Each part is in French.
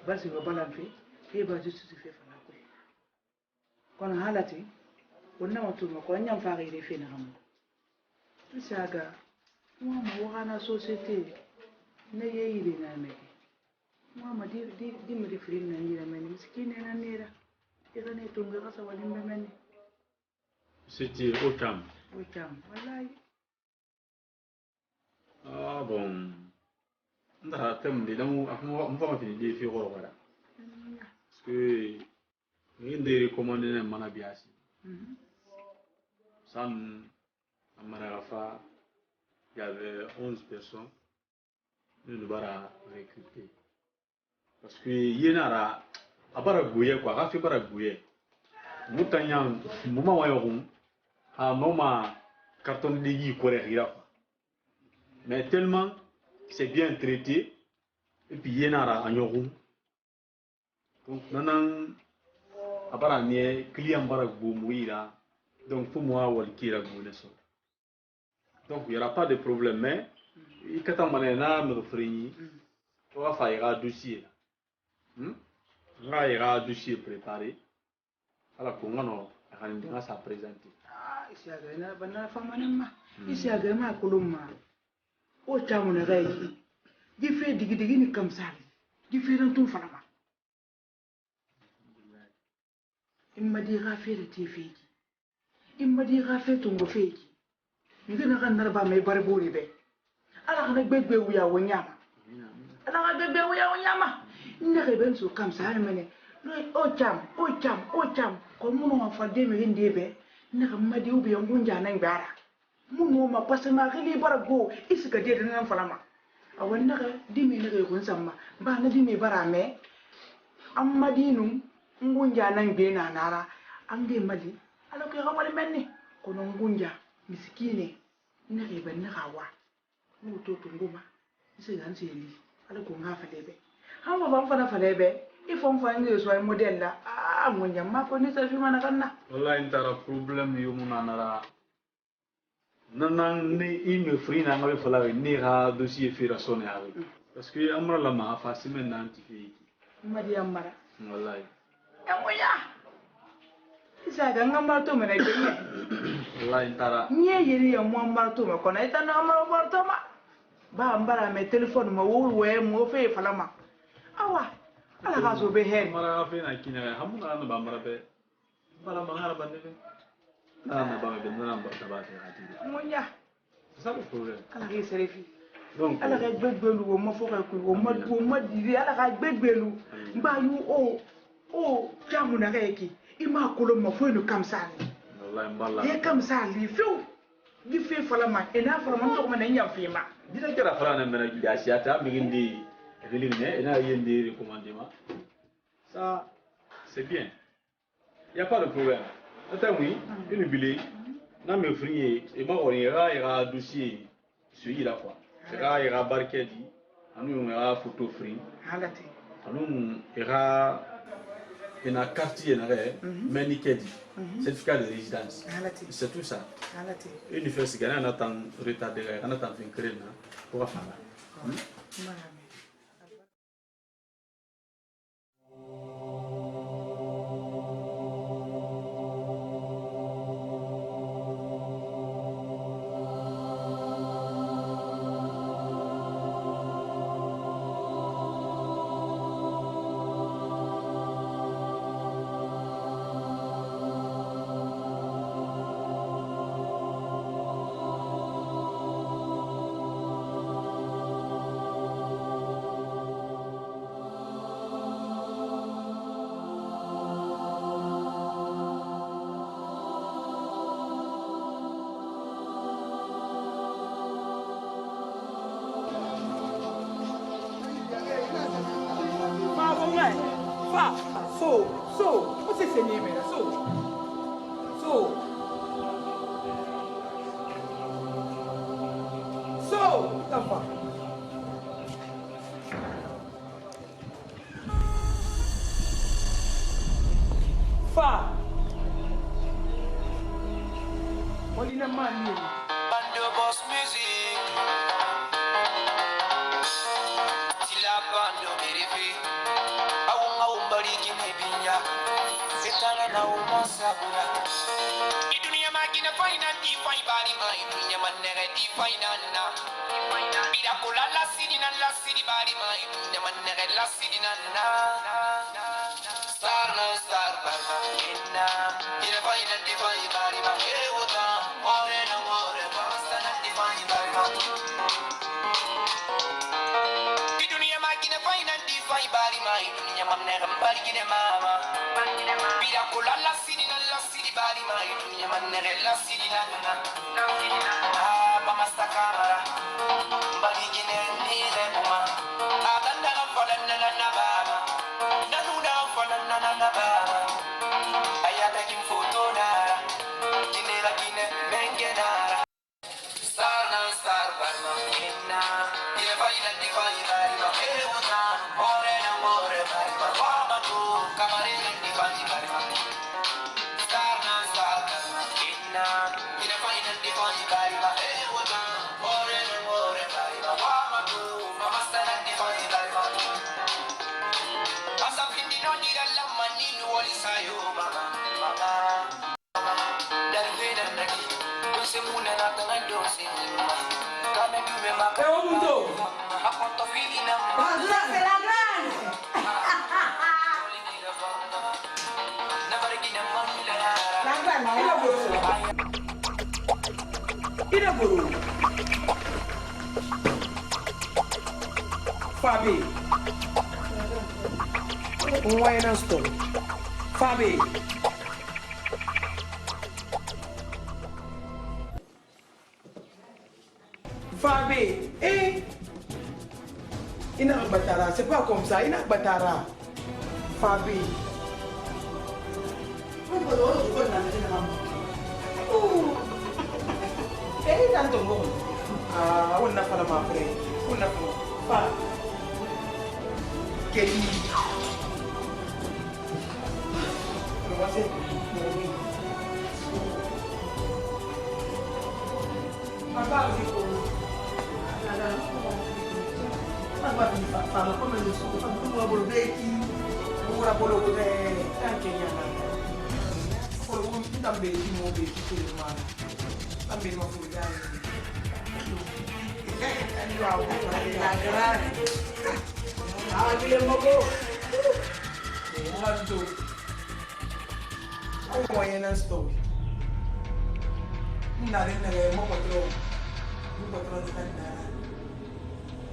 basi go balan fe e ba justice fe fana ko kono halati wonna watuma ko nyam faare fe na ram isaga mo wana société ne yeyi na me mo di me di free na ni me miskine na nera ira ne tunga kasa wali mbemeni c'était au camp wallahi ah bon nda tem de damu afmo fama fini de fi goro wala parce que rien de recommander na mana biasi sam amara rafa il y avait 11 personnes nous nous bara recruter parce que yenara abara goye quoi rafi bara goye mutanya muma wayo a mama carton de yi correct mais tellement c'est bien traité et puis yenara anyogu donc nanan abara ne client bara go muira donc pour moi wal kira go neso donc il y aura pas de problème mais il kata manena me freni on va faire un dossier là il y aura un dossier préparé alors qu'on va ça présenter isiaga ina bana famanema isiaga ma kulumma o tamu na gai di fe digi ni kamsali di fe ran tun fanama imma di gafere ti feki imma di gafe tun go feki ngina kan narba mai barburi be ala kana gbegbe wuya wonyama ala kana gbegbe wuya wonyama inda ke ben so kamsali mene o cham ko muno ma fadde me ndebe naka madi ubi ngunja nan bara muno ma pasama khili barago isika de nan falama awan naka dimi naka ko samma ba na dimi bara me amma dinu ngunja nan be na nara an ge madi ala ko xawal menni ko non ngunja miskine naka ben naka wa mu to nguma ise gan seli ala ko ngafa lebe hawa ban fana falebe ifon fangi so ay model la mo nyamma ko ni sa fi mana kanna wallahi intara problem yo muna nara nanan ne ime free na ngabe fala ni ha dossier fi rasone avec parce que amra la ma fa simen na antifi madi amara wallahi amoya isa ga ngamar to mena genya wallahi intara nye yiri ya mo amar to ma kona ita na amar to ma ba ambara me telephone ma wo mo fe fala ma awa ala ka so be hen mara fe na kina hamuna na ba mara be bala mangara bande be na ba be na ba ta ba ta hati monya ça le problème ala ke serefi donc ala ka gbegbelu wo mo fo ka ku wo mo diri ala ka gbegbelu ba yu o jamu na reki ima kolo mo fo no kamsani wallahi mballa ye kamsali fiu di fe fala ma ina fala man to ma na nyam fi ma dina kera fala na mena gi asiata mi ngindi et là il y a des recommandements ça c'est bien il y a pas de problème attends oui une billet na me frier et ma on ira dossier sur il a quoi ira barkedi anu ira photo free halati anu ira ina carte na mais nikedi certificat de résidence halati c'est tout ça halati une fois c'est gagné on attend retardé on attend fin créer na pour faire What's this name? The fuck? What in the man? Bando Boss Music. Till I bando me. magina fina di fai bari mai dunya manere di fina na bira kola la sidi bari mai dunya manere la sidi na star na star bari inna bira fina di fai bari mai ewota ore na ore basta na di fai bari mai dunya magina fina di fai bari mai dunya manere bari gine mama bira kola la sidi bari mai dunya manere la sidi na mama sta camera bari gine ni le buma aganda na falan na baba na nuna falan na baba ayata kin foto na gine la gine mengena star barma inna ye bari na di bari ma ewona ore na ore bari ma mama tu kamare di bari ma Ina buru Fabi why not stop Fabi Ina batara c'est pas comme ça ina batara Fabi tanto ngom wonna fala ma pre wonna fa keli no wase papa di ko ada apa di fa ma come lo so fa tu bolo vecchi ora bolo de anche nyama ko un tambe di mo be ti ma tambe ma fu dai Agile mogo. Mando. Como é na story. Nare nare mo patro. Mo patro de tanda.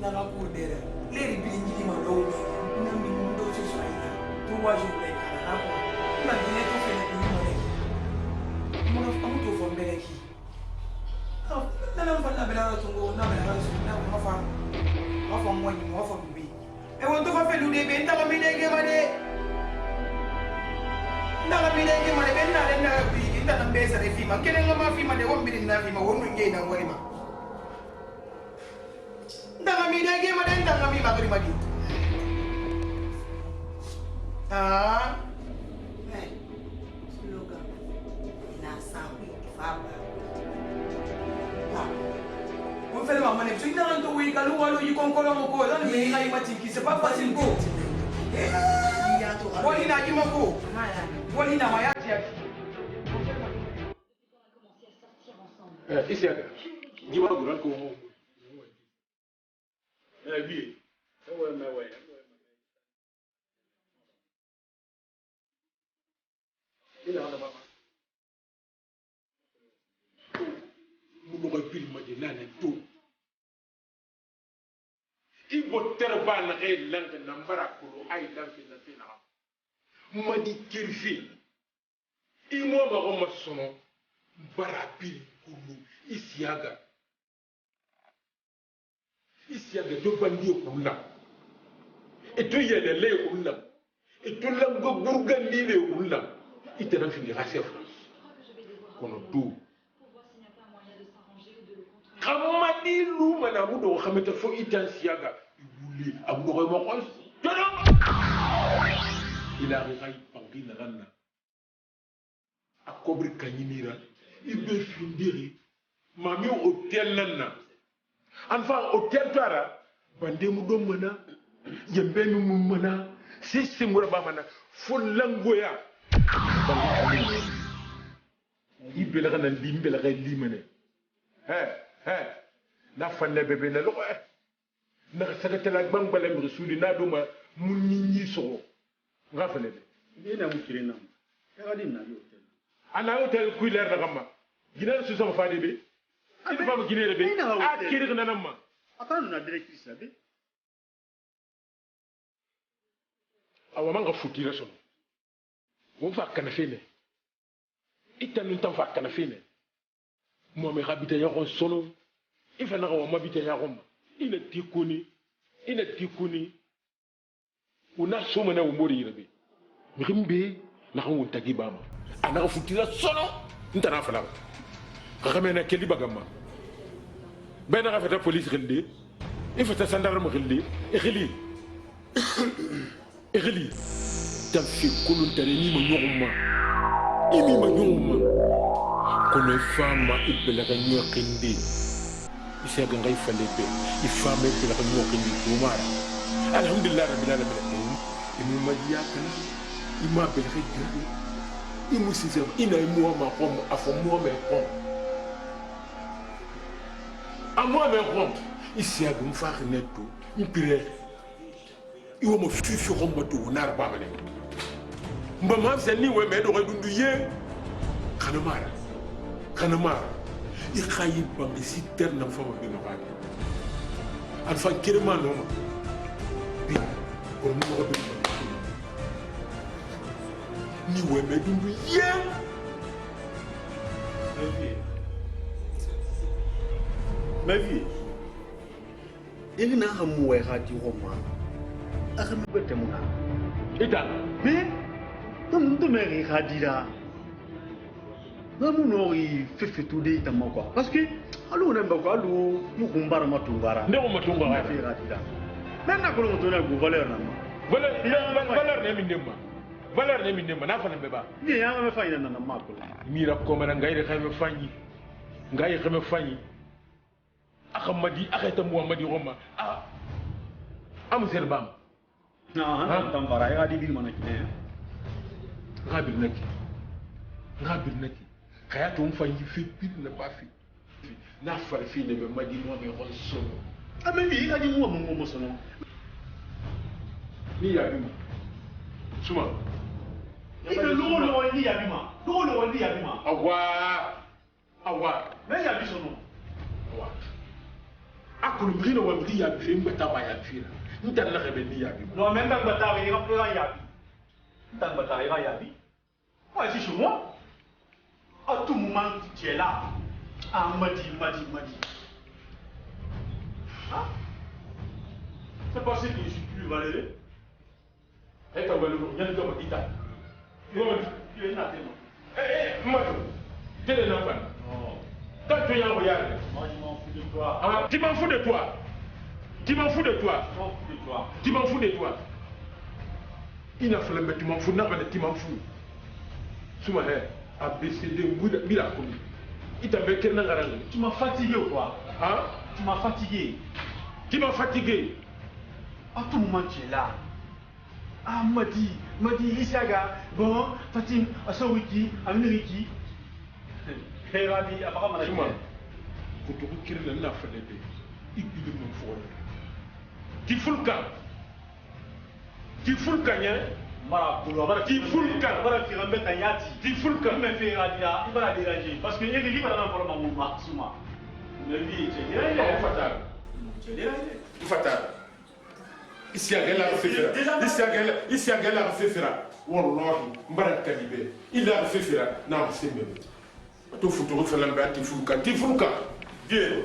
Na la pudera. Leri bilingi ma do. Na mi mundo se soina. Tu wa je le kana na. Na dine to fe na ni mo le. Mo no famu to fo mbele ki. Nana mfana bela tungo na bela na mafa mwani mafa mbi e wonto fa fe lude be ndala mi dege made ndala mi dege made be ndala na bi ndala mbesa de fima kene ngama fima de wombi na fima wonu nge na ngori ma ndala mi dege made ndala mi magri madi ah slogan na sawi faba on fait le moment tu n'as rien de oui galou allo y concolo mo ko dan me ngai mati ki c'est pas facile ko woni na jima ko woni na mayati ya ici aga jima ko ran ko bi ila na ba mu ko pil ma di nane to ibo terba na ay lang nambara ko ay lang na tina ma di kirfi imo ma ko masono barabil kulu isiaga do bandi kula eto yele le kula eto lango burgandi le kula itana fini rasef kono do kamadi lu mana mudo xamata fo itan siaga ibuli abu ko mo ko dono ila ray pangina ganna akobri kanyimira ibe findiri mami hotel nanna anfa hotel tara bande mu do mana yembe mu mana sisi ngura ba mana fo langoya ibe bela na limbela ga limane na fanne bebe na lo na sakatela gbangbala mi rasuli na do ma munni so nga fanne ni na mu kirena ya ga din na yo hotel ana hotel ku leer na gama gina su sama fadi be ani fam gina be a kiri na namma akanu na directrice la be awa manga futira so mo fa kana fene itanu tan fa kana fene mo me habita ya ron solo ifa na wa mabita ya ron ina tikuni una so mana umuri rabe mrimbe na ko tagi bama ana futira solo ntana fala ka xamena keli bagama ben nga fata police xindi ifata sandarma xindi اغلي تنفي كل تريني من يوم إمي من يوم كل فاما إبلغ نيوكندي إسيا غنغي فلبي إفاما إبلغ نيوكندي دومارا الحمد لله رب العالمين إمي مدياكنا إما بلغ جري إمي سيزم إنا إموا ما قوم أفموا ما قوم أموا ما قوم إسيا غنفاق نتو إبلغ iwo mo fifi ko mbato nar babale mba ma zani we me do dundu ye kana mara I khayi bangi si terna fama bi no baade al fa kirma no ma bi ko mo ko bi ni we me dundu ye ma vie ilina hamu we khati roma akami bete muna ita mais tum meri khadira namu ri fefe tude tamo quoi parce que alu na mbako alu mukumbara matungara ndemo matungara fe khadira même na ko mutuna go valeur na valeur ne mindema na fana beba ni ya me fayina na mako mira ko mana ngayre khayme fanyi ngayi khayme fanyi akamadi akata muhammadi roma am serbam na tambara ya di mana kine ngabir naki kaya to mfanyi fi pil na bafi na farfi ne be madi mo me ron solo amemi ka di mo sono ni ya bima suma ite lo ni ya bima awa me ya bi sono awa akulu brino wa bri ya bi mbata ba ya fira ntan la rebe ni ya bi non même dans bata il va ya bi dans bata il va ya bi moi ici chez moi à tout moment tu es là ah madi hein c'est parce que je suis plus valeureux et ta valeur nyan ko ita tu es naté Matou, t'es un enfant. Quand tu es un voyage, moi je m'en fous de toi. Ah, tu m'en fous de toi. Tu m'en fous de toi. Tu m'en fous de toi. Il n'a fallu mais tu m'en fous, tu m'en fous. Souma ABCD, Mira Koumi. Il t'a fait qu'un an. Tu m'as fatigué ou quoi? Hein? Tu m'as fatigué. Tu m'as fatigué. À tout moment tu es là. Ah, Madi, Isaga, bon, Fatim, Asawiki, Ameriki. Herali, apparemment, Souma, faut te recueillir la fin de l'épée. Il dit mon foyer. Tu fous le camp. Tu fous le camp, Tu fous le camp. Tu fous le camp. Mais il va déranger. Parce que il est libre dans le moment. Souma. Mais lui, tu es dérangé. Fatal. Tu es dérangé. Fatal. Ici à Gala ici à Gala Fefera. Wallahi, Mbarak Kalibé. Il a Fefera. Non, c'est même. Tu fous tout faire l'embête, tu fous le camp. Viens.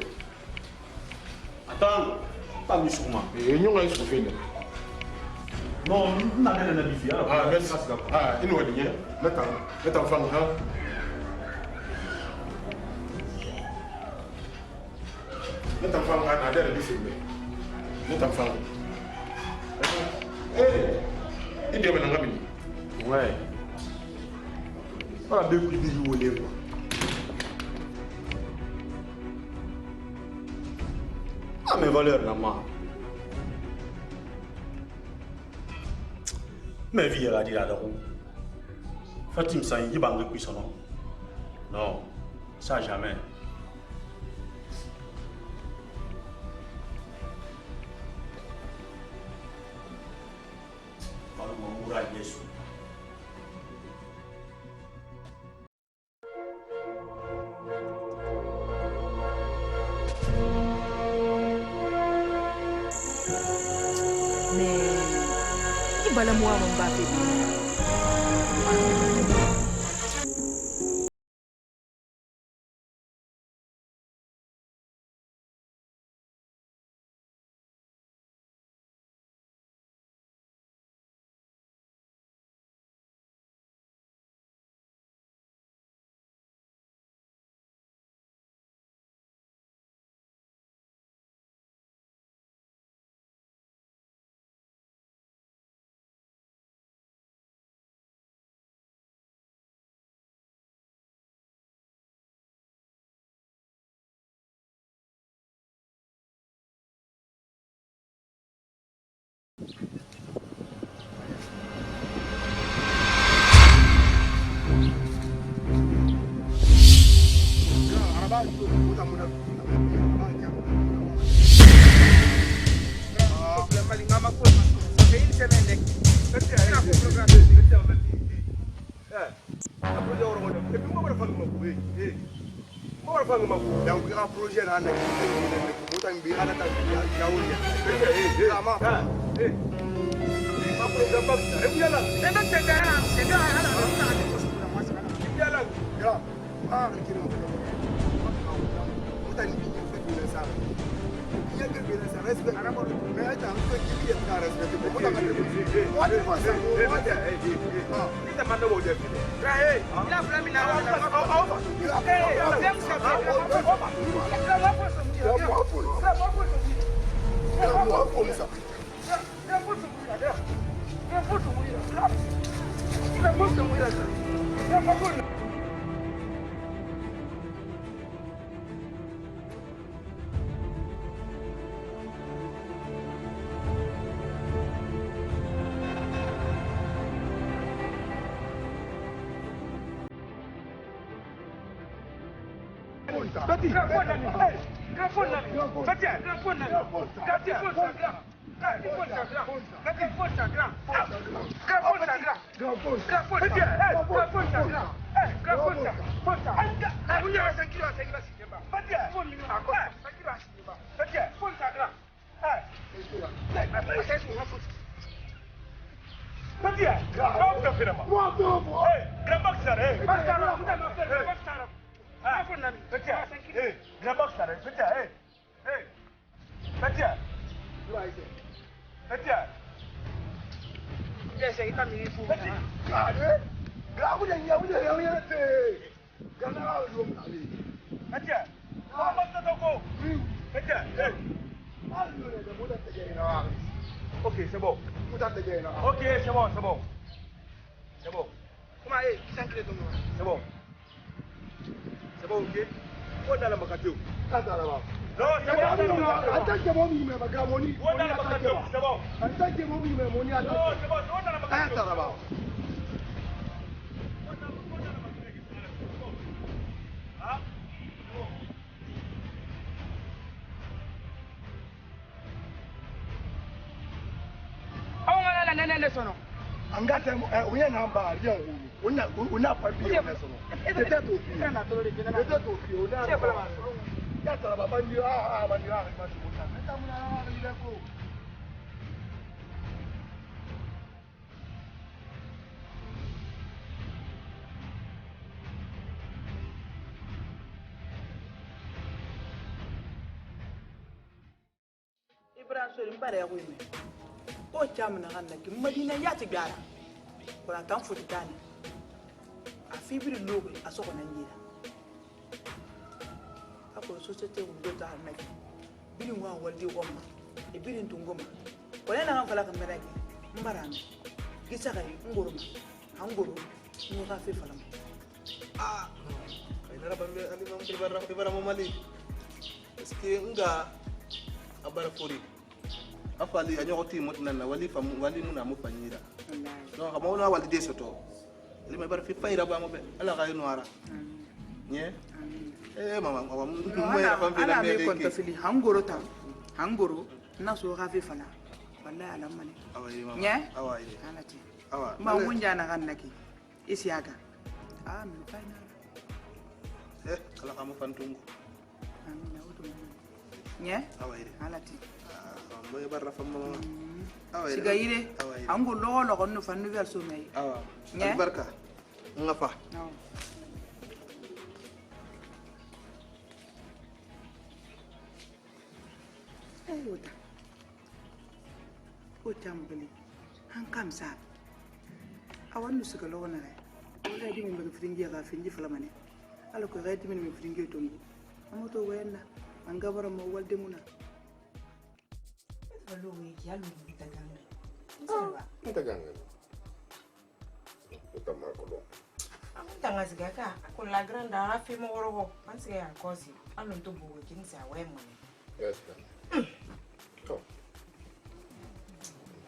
Attends. Pas Missouma. Et nous, on a fait. Non, on n'a rien à dire. Ah, merci. Ah, il nous a dit. Attends, femme. Attends, femme, on a d'air de filmer. Attends, femme. Il dit à mon ouais. Voilà, deux coups de jouer. Ah, mes valeurs, maman. Mais vie, elle a dit là-dedans. Fatim, ça y est, il va me son nom. Non. Ça jamais. Mais il va la moi mon bapé. Ok, c'est bon. Ok, c'est bon, c'est bon. C'est bon. C'est bon. C'est bon, ok. On a la macatio. Non, c'est bon. C'est bon. Angate uye namba ya una pambi ya sono tete to fi una ya tara baba ni bandi ma muta meta muna ile ko Ibrahim Sori mbare ya kwime ko chamu na ganna ki madina ya ti gara ko na tan futi tani a fibiri logo a soko na njira ako societe wundo ta na ki biri wa waldi gomma e biri tungoma ko na ngam fala kamera ki mbarami gisa kai ngoroma angoro ni ga fe fala kainara bambe ali mam dibara momali eske nga abara fori afali anyoti motnana wali nuna mufanyira no kama una wali desoto lima bar fi fayra ba mo be ala ga noara Nye. Amin. Mama, Ala me konta fili hangoro tam. Hangoro na so gafe fala. Wallahi alam mane. Awai mama. Nye? Awai. Alati. Awa. Ma munja na kan naki. Isiaga. Amin fayna. Kala kamu fantungu. Amin na wudu. Nye? Awai. Alati. Moy barra fam mama. Awai. Siga yire. Hango lo konno fannu ver so may. Awa. Nye? Barka. Nga fa. No. Ayuda. Ko tambali. Han kam sa. Awan suka lo na re. Wala di min ba fringi ga finji flamane. Ala ko ga di min fringi tongu. Amoto wena angabara mo walde muna. Hello, ya lo invita ganga. Kita jangan. Kita makolo. Aku tanga sigaka, aku la granda afi mo woro. Anse ya kosi. Alo to buwe kinsa wemo. Yes. To.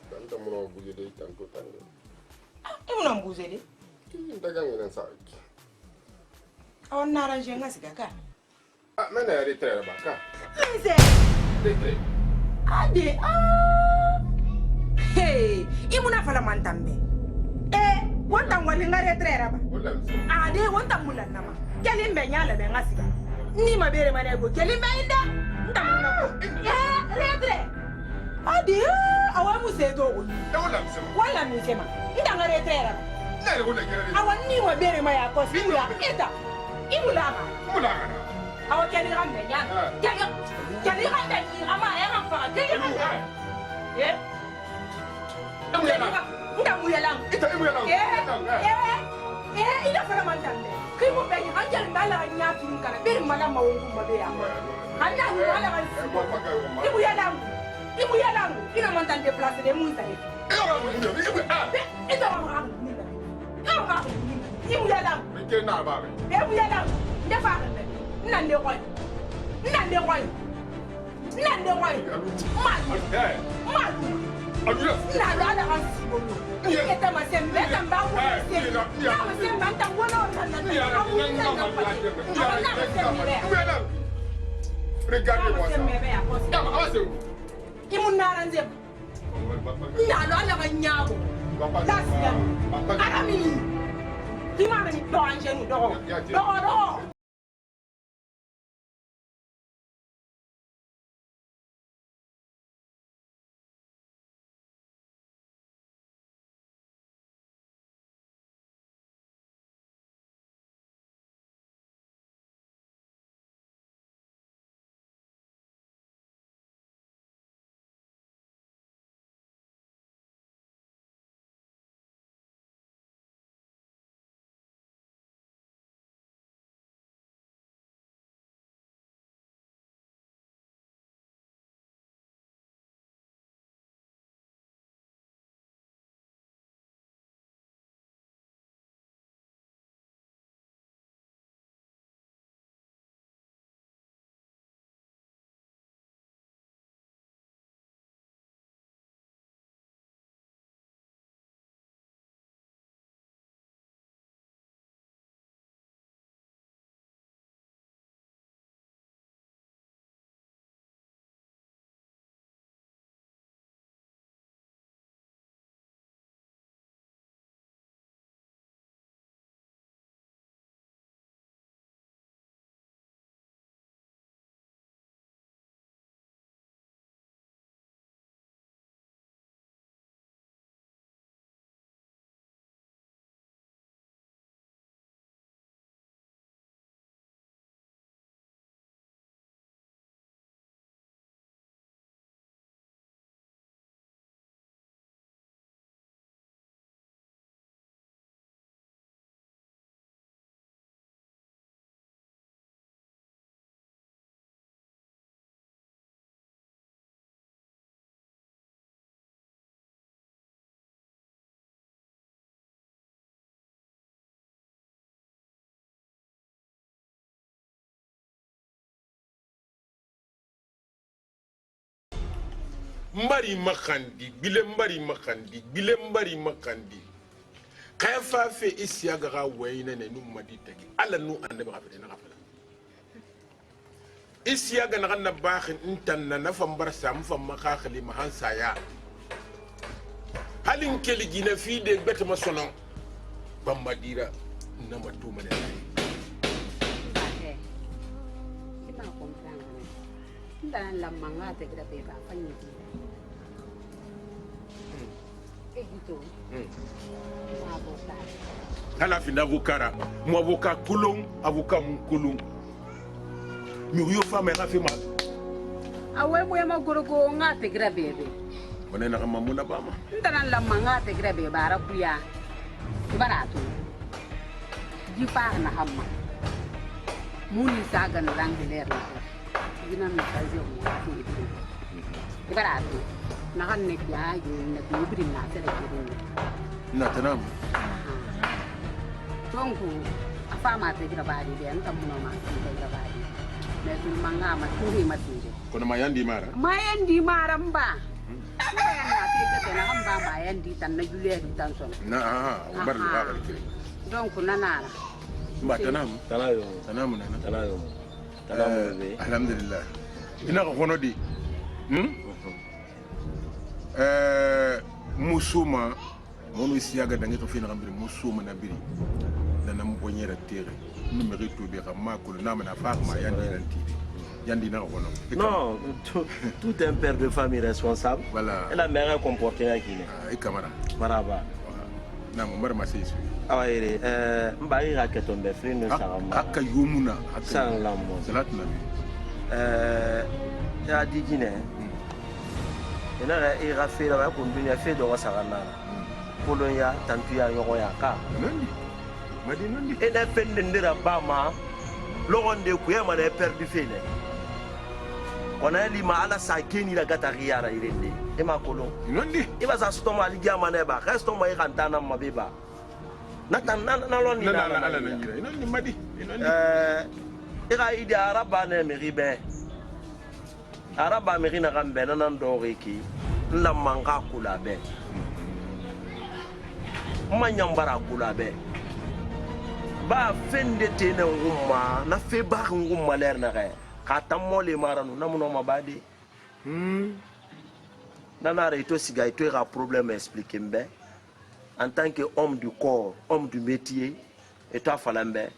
Tanta mo buye de tanko tango. Imu na mbuze de. Kita jangan nan saik. Awan naranje nga sigaka. Mana ya retraire baka. Nse. Retraire. Ade hey, imu na fala mantambe. Wonta ngwali ngare trera ba. Ade wonta mulan nama. Kelimbe nyala be ngasiga. Ni mabere manego kelimbe inda. Ndamuna ko. Retre. Ade awamu sedo ko. Wala msema. Ndangare trera. Awan ni mabere maya ko siya eta. Imulama. Mulana. Awa kelimbe nyala. Kelimbe ni ama ya ngapa. Kelimbe. Ndamuyalang. Ina fara mandande. Kimo be hanjal ndala nya tunkana. Bir mala mawungu mabeya. Handa mala man. Ibu yalang. Ina mandande place de munta. Ita wa. Ibu yalang. Kena ba. Ibu yalang. Ndefa. Nande koy. Nande koy. Malu. Nah, ada kan si bolu. Kita masih betam bahu. Kita masih bantang bola. Imunaran zeb. Nah, ada kan nyabu. Dasnya. Ada mini. Di mana ni doang jenu doang. Doang. Mbari makandi, bile mbari makandi, bile mbari makandi. kaifa fe isiaga ga wayne ne num madi tagi ala nu ande ba fe na gafala isiaga na ganna bakhin intan na fam bar sam fam makakhli mahan saya halin keli gina fi de bet ma sonon bamadira na matuma ne kita comprendre ndan la manga te gra be ba fanyi egito hala finda vukara mo avocat kulung avocat mun kulung mi yo fama ga fema awe boya magorogo nga te gra bebe wona na kama muna bama ndan la manga te gra be bara kuya barato di pa na hamma muni saga no rang ler na dina mi kazi o di barato na kan ne ya yo na ko brin na tere ko na tanam donc afama te gra bari be anta muno ma te gra bari mais tu manga ma turi ma turi kono mayandi mara mba na te na hamba mayandi tan na julia di tan son na bar ba ba donc nanara ba tanam Tanayo be alhamdulillah ina ko kono di musuma monu isiaga dangi to fina ngambiri musuma na biri dana mbonyera tere numero to be ka makulu na mana fa ma yandi nanti yandi na kono non tout un père de famille responsable voilà et la mère comporté à qui et camara maraba na mo mara masisi awere mbari raketon be frère no sarama akka yomuna san lammo salat nabi ya digine ina la ira fe la ko dunya fe do sarana polonya tantu ya yoko ya ka nandi madi nandi e da fende ndira bama logonde ku ya mana perdu fele ona lima ala sakeni la gatariara irende e makolo nandi e ba sa stoma ligia mana ba resto mo ikantana mabeba na loni na ala na ngira nandi madi nandi ira ide araba na meribe araba merina gambe na ndoreki la manga kula be manyambara kula be ba fende tene ngumma na fe ba ngumma ler na ga ka tamole maranu namuno mabadi nana reto siga ito ra problème expliquer mbe en tant que homme du corps homme du métier et toi falambe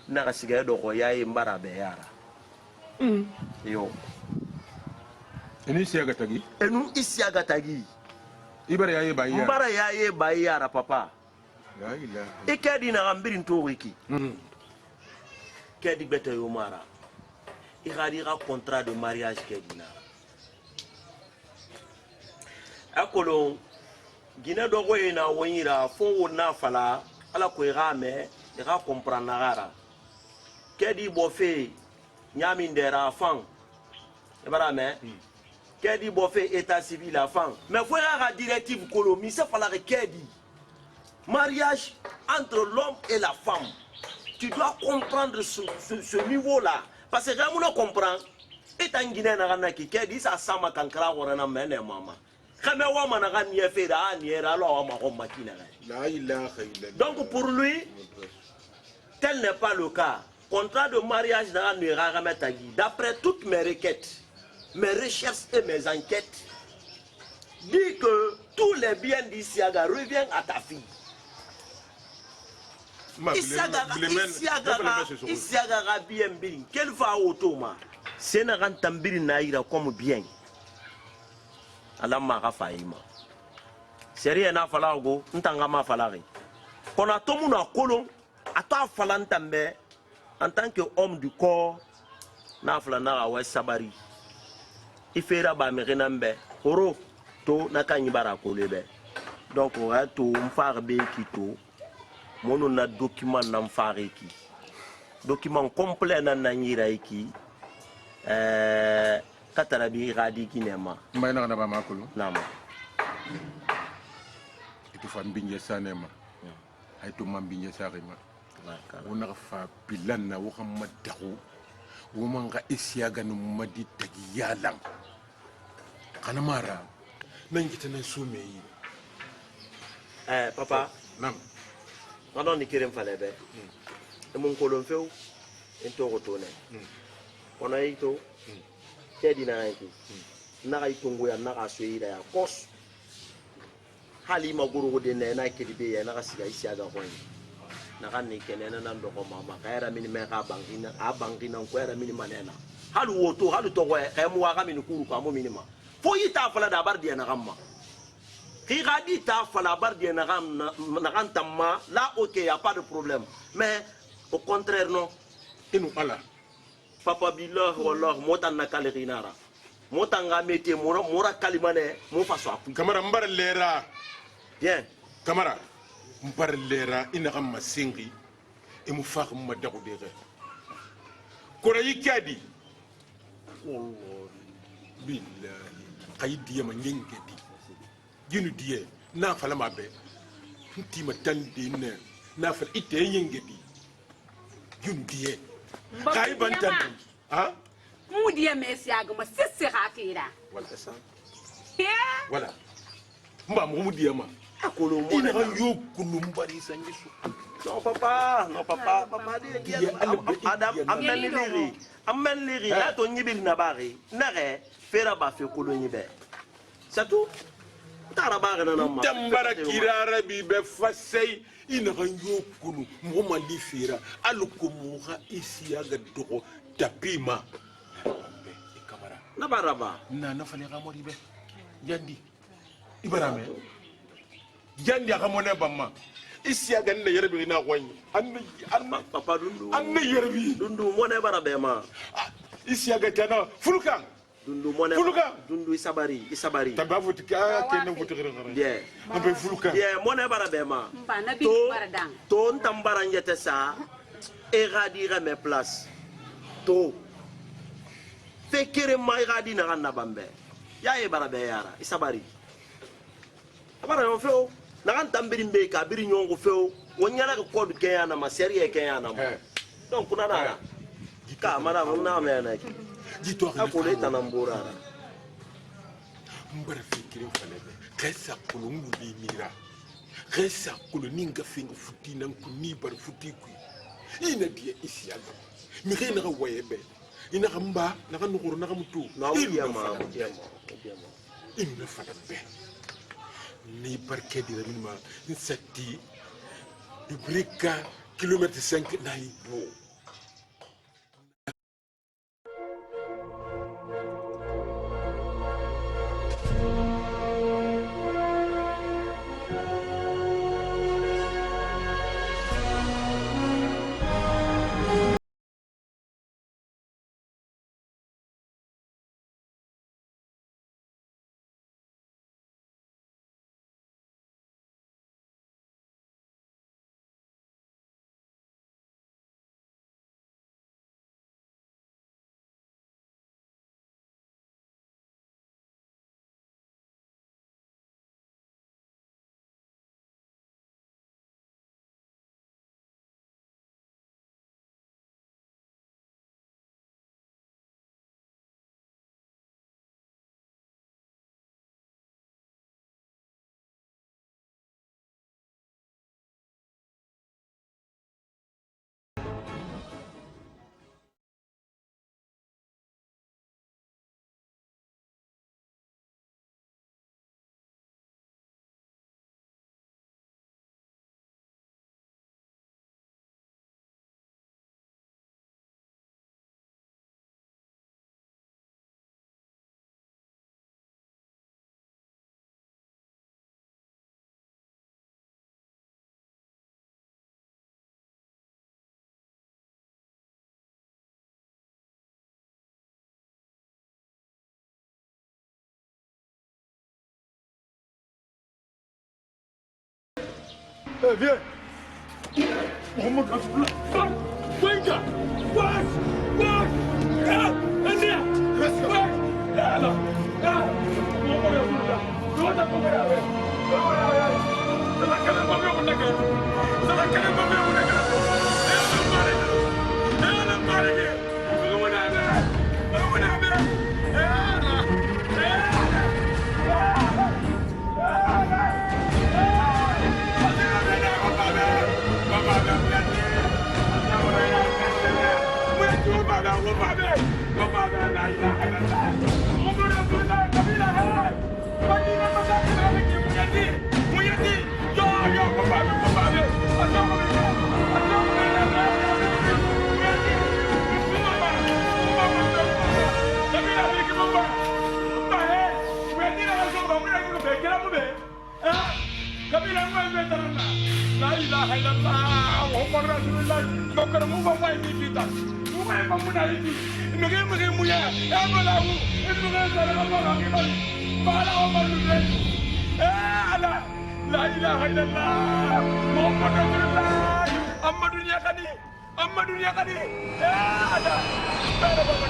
na ga siga do ko yayi mbara be yara yo eni isiaga tagi enu isiaga tagi ibara yaye ba yara mbara yaye ba yara papa la ilaha ikedi na gambirin to wiki kedi bete yo mara iradira contrat de mariage kedi na akolo gina dogo ina wonyira fo na fala ala ko irame ira comprendre nagara kedi bo fe nyami ndera fan e barame kedi bo fe état civil afan mais faut la directive colomi ça fala kedi mariage entre l'homme et la femme. Tu dois comprendre ce niveau-là. Parce que quand on comprend, et en Guinée, on a qui dit ça, ça m'a cancra, on a mené maman. Quand on a ni fait ni alors on m'a la ilaha illallah. Donc pour lui, tel n'est pas le cas. Contrat de mariage dans le Rarametagi. D'après toutes mes requêtes, mes recherches et mes enquêtes, dit que tous les biens d'Isiaga reviennent à ta fille. Isiaga bien bien. Quel va automa? C'est na rentambiri naïra comme bien. Alama rafaima. C'est rien à falago, ntangama falari. Qu'on a tout mon colon, à ta falantambe, en tant qu'homme du corps, na falana wa sabari. Ifera ba merenambe, oro to nakanyibara kolebe. Donc on a tout mfarbe kito. Mono na document nan fare ki document complet nan nanyira ki katarabi radi kinema mbay na ba makulu nama itu fan binje sanema ay to mam binje sarima wona fa bilanna wo xam ma taxu wo ma nga isiaga no madi tagi yalang kana mara nan gitana sume yi papa nam ngano ni kerem fale be e mon kolon few en to ko tone ona ito kedi na ito na ga itungu ya na ga swira ya kos hali maguru ko de na kedi be ya na ga siga isi aga ko na kan ni kenena nan do ko mama kaira mini me ka bangina a bangina ko era mini manena halu woto halu to ko e mu wa ga mini kuru ka mo minima fo yita fala da bar dia na gamma qui radit ta fala bar dia na gam na kan tamma là OK y a pas de problème mais au contraire non inu ala papa billah wallah motan na kalirinara motanga métier mora kalimane mo faso apu kamara mbar lera bien kamara mbar lera ina gamma singi e mu fakh mu dagu dege kora yikadi wallahi billahi qaydi ma ngengedi jinu die na fala mabe nti ma tande ne na fala ite ngengedi jinu die kay bantan ha mu die mesi aga ma sisse hakira wala ça yeah voilà mba mu die ma akolo mo ina yo kulum bari sangisu non papa de adam amel liri la to nyibil na bari nare fera ba fe kolo nyibe c'est tout tara ba na ma tambara kirara bi be fasay ina yo kulu mo mali fera aluko mo ha isi aga doko tapima kamera na baraba na fale ga mori be yandi ibarame yandi aga mo ne bamma isi aga ne yerbe na kwani anna papa dundu anna yerbi dundu mo ne barabe ma isi aga tana fulukan dundu mo ne fulukan dundu isabari tamba futika ke ne futika bien ambe fulukan bien mo ne barabe ma mba na bi baradang to ntambara njete sa eradira mes places to fekere ma iradi na ganna bambe ya e barabe yara isabari abara no feo na kan tambiri mbe ka biri nyongo feo wonyala ko kodu kenya na maseri e kenya na donc kuna na ka mara na me na ki jito akole tanambura mbara fikiri falebe kesa kulungu limira kesa kuluninga finga futina kuni bar futiku ina dia isiaga mi rena ga wayebe ina gamba na ga nuguru na ga mutu na uyama ina fadabe ni barke di minima insatti dubrika kilomètre 5 nai bo Viens. Mohamed Abdullah. Venga. Vas. Andia. Yalla. Mohamed Abdullah. Dona como era. Sala kala ba mo nakal. Sala kala ba mo nakal. Yalla mare. Mo na na. Mo na na. La ilaha illallah Muhammad Rasulullah Mokar mu ba mai mi kita mu mai ba mu na yi mi mu ya ya ba la mu mu ga sala ba la ki ba la ba lu de ala la ilaha illallah Muhammad Rasulullah amma dunya kadi ala ba ba ba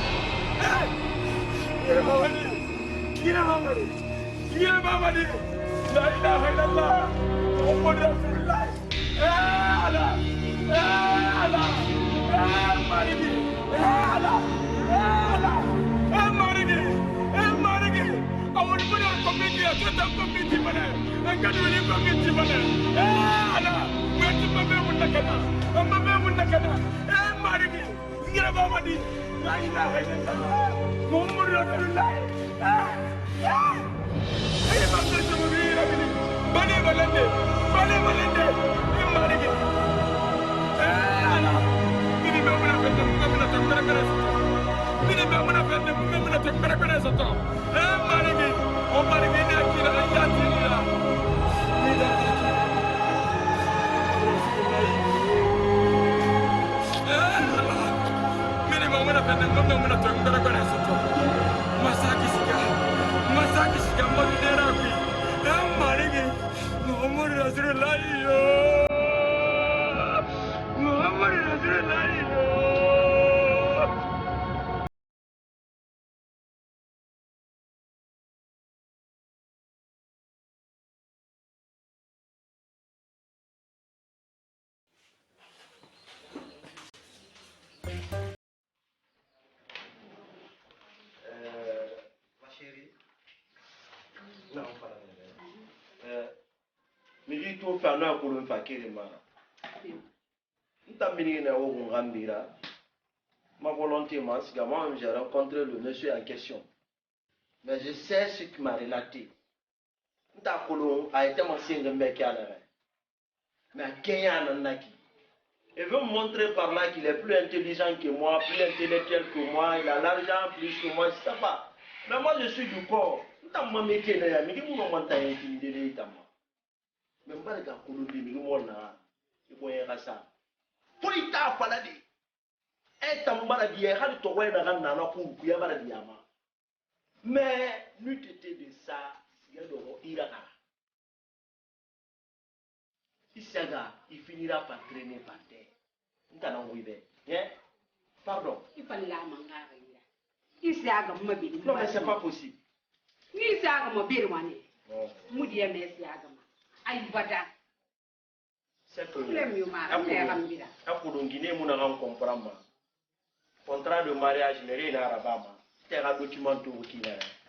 Kira mama ni la ilaha illallah Muhammad Rasulullah ala marigi marigi awon punya komiti atau komiti mana engkau ni komiti mana ala mesti mama mundakana marigi kira mama ni la ilaha illallah Muhammad Rasulullah Ayo bangsa semua bira bini, balik balende, marigi. Ala, ini memang nak fitnah, bukan nak tembak-tembak. Ini memang nak fitnah, bukan nak tembak-tembak saja. Marigi, marigi ni akira ayat ini lah. Ini memang nak fitnah, bukan nak tembak-tembak saja. Masaki sikang magdera ki, marigi. Muhammad Rasulullah yo, Muhammad Rasulullah yo. Ma chérie. Non, pas la même. Mais dis tout faire non pour le fakir ma. Ma volonté, moi, j'ai rencontré le monsieur en question. Mais je sais ce qu'il m'a relaté. Ntakolon a été mon signe de mec à l'arrêt. Mais à Kenya, il veut me montrer par là qu'il est plus intelligent que moi, plus intellectuel que moi, il a l'argent plus que moi, c'est ça pas. Mais moi, je suis du corps. Mais je suis du corps. Mais je suis du corps. Poi ta faladi tambara di hali to wena ganna na ku ya bara di ama mais nu tete de ça si do iraka isaga il finira par traîner par terre ntana nguibe pardon il fallait la mangara ira isaga mabili non mais c'est pas possible ni isaga mabiri wani mudi ya mesi aga ma ay bada c'est que Guinée mon comprendre contrat de mariage n'est rien arabama c'est un document tout qui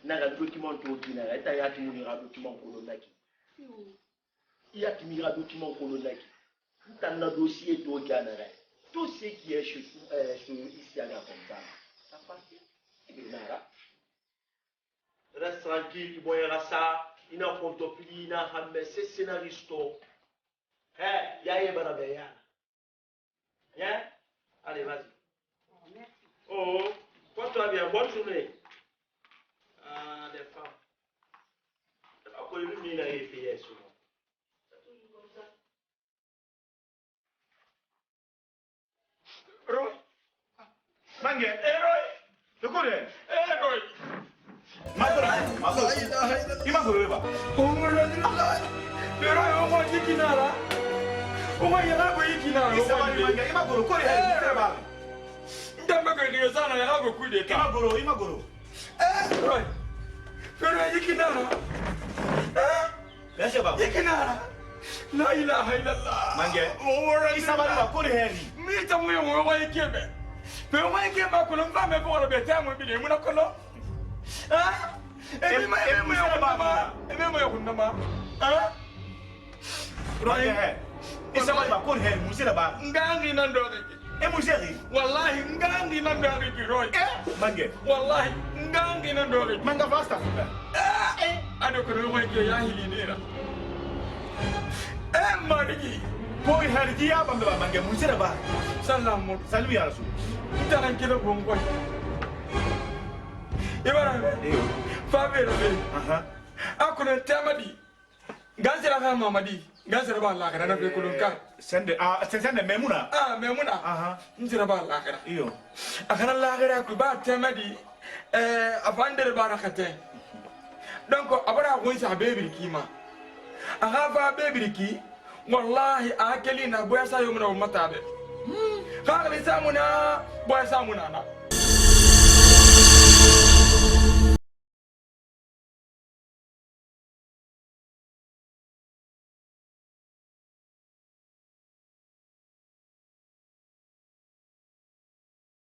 n'a document tout qui n'a et ya timi un document kolonaki ya timi un document kolonaki dans le dossier tout qui tout ce qui est ici à la comme ça passe il nara reste tranquille il boira ça il n'a contopli il n'a jamais c'est scénariste. Hey, y'a barabeya. Yeah? Allez, vas-y. Oh, porte-toi bien, bonne journée. Ah, les femmes. C'est pas pour lui, il a fait souvent. C'est toujours comme ça. Roy. Mange, Roy. Tu connais? Roy. Magoro. Il m'a volé, va. Oh, mon Dieu. Roy, on va dire qu'il a là. Comment il y a beaucoup de gens? Il m'a golo. Quoi il a? Il m'a golo. Il a beaucoup de temps. Il m'a golo. Roy. Roy, il est là. Bien sûr pas. Il est là. La ilaha illallah. Mange. Il s'en va là. Quoi il est? Mais t'as vu on va y kembe. Mais on va y kembe ko l'on va me voir le bétail moi bien mon kolo. Ah? Et même moi ah? Roy. Isa ba ko he musi da ba ngangi nan do ke e mu sheri wallahi ngangi na ndori kiroi mange wallahi ngangi na ndori manga fasta ado ko ro ke ya hilinera marigi ko harji ya bamba mange mu sheri ba salamu salu ya rasul taran kilo bongo ibara favela be akuna tamadi gansira ka mamadi gansira ba Allah kana be kulunka sende sende memuna memuna nzira ba Allah kana iyo akana Allah kana ku ba tamadi afandere barakate donc abara ko isa bebiri kima aga fa bebiri ki wallahi akeli na boya sa yomna matabe kagli samuna boya samuna na